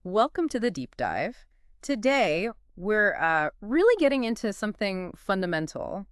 Welcome to the deep dive. Today, we're really getting into something fundamental: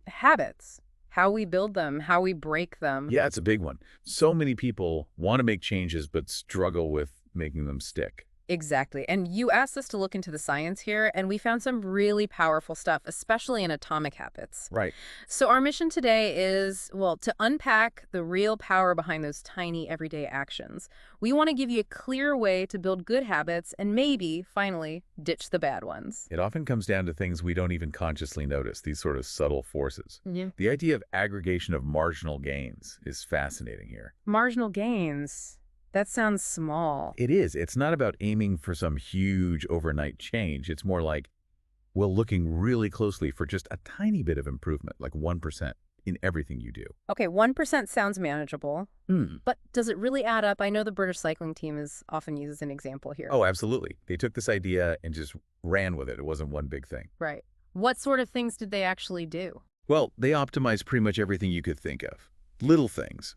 habits, how we build them, how we break them. Yeah, it's a big one. So many people want to make changes but struggle with making them stick. Exactly. And you asked us to look into the science here, and we found some really powerful stuff, especially in atomic habits. Right. So our mission today is, well, to unpack the real power behind those tiny everyday actions. We want to give you a clear way to build good habits and maybe, finally, ditch the bad ones. It often comes down to things we don't even consciously notice, these sort of subtle forces. Yeah. The idea of aggregation of marginal gains is fascinating here. Marginal gains. That sounds small. It is. It's not about aiming for some huge overnight change. It's more like, well, looking really closely for just a tiny bit of improvement, like 1% in everything you do. Okay, 1% sounds manageable, but does it really add up? I know the British cycling team is often used as an example here. Oh, absolutely. They took this idea and just ran with it. It wasn't one big thing. Right. What sort of things did they actually do? Well, they optimized pretty much everything you could think of. Little things,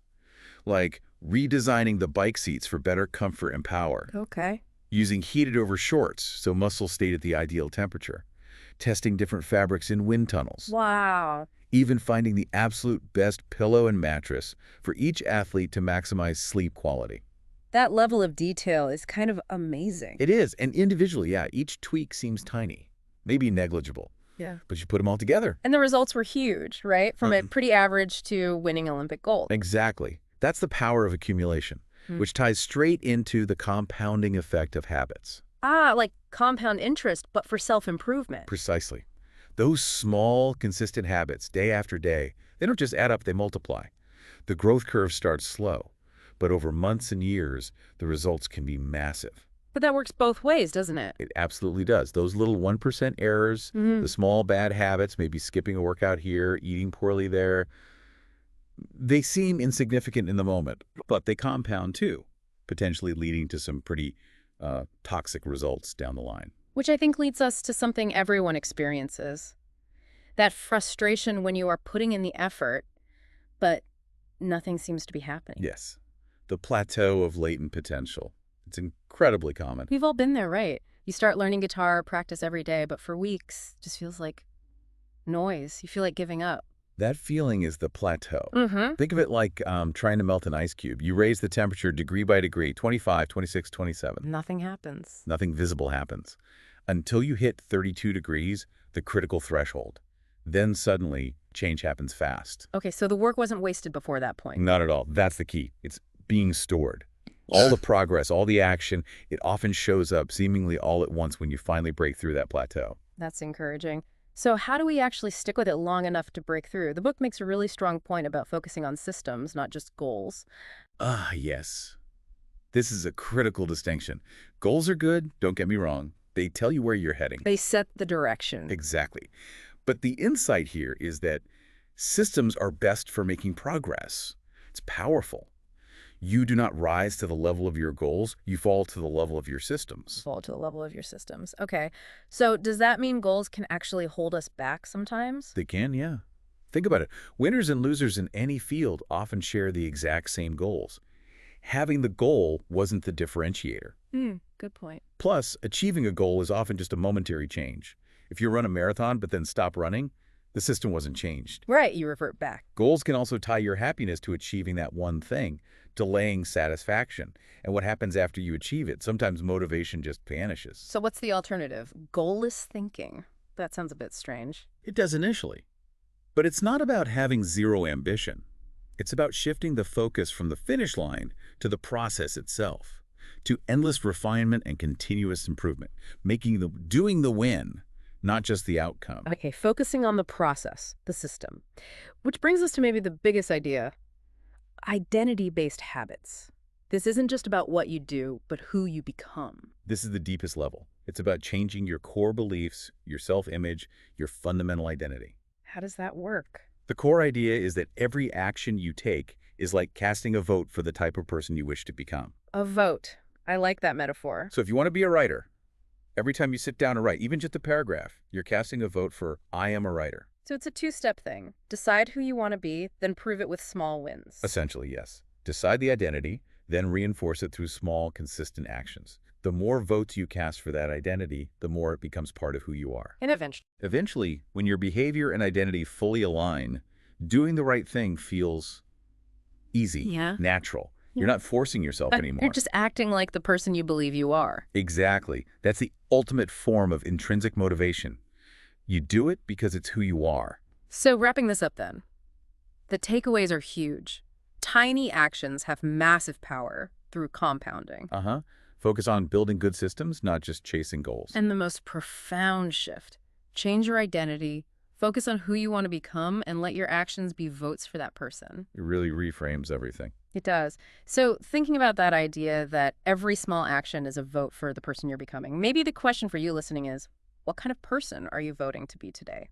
like redesigning the bike seats for better comfort and power, Okay. using heated over shorts so muscles stayed at the ideal temperature, testing different fabrics in wind tunnels, Wow. even finding the absolute best pillow and mattress for each athlete to maximize sleep quality. That level of detail is kind of amazing. It is, and individually, yeah, each tweak seems tiny, maybe negligible, Yeah. but you put them all together. And the results were huge, right? From a pretty average to winning Olympic gold. Exactly. That's the power of accumulation, which ties straight into the compounding effect of habits. Ah, like compound interest, but for self-improvement. Precisely. Those small, consistent habits, day after day, they don't just add up, they multiply. The growth curve starts slow, but over months and years, the results can be massive. But that works both ways, doesn't it? It absolutely does. Those little 1% errors, the small bad habits, maybe skipping a workout here, eating poorly there, they seem insignificant in the moment, but they compound too, potentially leading to some pretty toxic results down the line. Which I think leads us to something everyone experiences. That frustration when you are putting in the effort, but nothing seems to be happening. Yes, the plateau of latent potential. It's incredibly common. We've all been there, right? You start learning guitar, practice every day, but for weeks, it just feels like noise. You feel like giving up. That feeling is the plateau. Mm-hmm. Think of it like trying to melt an ice cube. You raise the temperature degree by degree, 25, 26, 27. Nothing happens. Nothing visible happens. Until you hit 32 degrees, the critical threshold. Then suddenly, change happens fast. Okay, so the work wasn't wasted before that point. Not at all. That's the key. It's being stored. All the progress, all the action, it often shows up seemingly all at once when you finally break through that plateau. That's encouraging. So how do we actually stick with it long enough to break through? The book makes a really strong point about focusing on systems, not just goals. Ah, yes. This is a critical distinction. Goals are good, don't get me wrong. They tell you where you're heading. They set the direction. Exactly. But the insight here is that systems are best for making progress. It's powerful. You do not rise to the level of your goals, you fall to the level of your systems. Fall to the level of your systems. Okay. So does that mean goals can actually hold us back sometimes? They can, yeah. Think about it. Winners and losers in any field often share the exact same goals. Having the goal wasn't the differentiator. Good point. Plus, achieving a goal is often just a momentary change. If you run a marathon but then stop running, the system wasn't changed. Right, you revert back. Goals can also tie your happiness to achieving that one thing, delaying satisfaction. And what happens after you achieve it? Sometimes motivation just vanishes. So what's the alternative? Goalless thinking. That sounds a bit strange. It does initially. But it's not about having zero ambition. It's about shifting the focus from the finish line to the process itself, to endless refinement and continuous improvement, doing the win, not just the outcome. Okay, focusing on the process, the system. Which brings us to maybe the biggest idea: identity-based habits. This isn't just about what you do, but who you become. This is the deepest level. It's about changing your core beliefs, your self-image, your fundamental identity. How does that work? The core idea is that every action you take is like casting a vote for the type of person you wish to become. A vote. I like that metaphor. So if you want to be a writer, every time you sit down to write, even just a paragraph, you're casting a vote for I am a writer. So it's a two-step thing. Decide who you want to be, then prove it with small wins. Essentially, yes. Decide the identity, then reinforce it through small, consistent actions. The more votes you cast for that identity, the more it becomes part of who you are. And eventually. Eventually, when your behavior and identity fully align, doing the right thing feels easy, Yeah. natural. Yeah. You're not forcing yourself anymore. You're just acting like the person you believe you are. Exactly. That's the ultimate form of intrinsic motivation. You do it because it's who you are. So wrapping this up then, the takeaways are huge. Tiny actions have massive power through compounding. Focus on building good systems, not just chasing goals. And the most profound shift, change your identity, focus on who you want to become, and let your actions be votes for that person. It really reframes everything. It does. So thinking about that idea that every small action is a vote for the person you're becoming, maybe the question for you listening is, what kind of person are you voting to be today?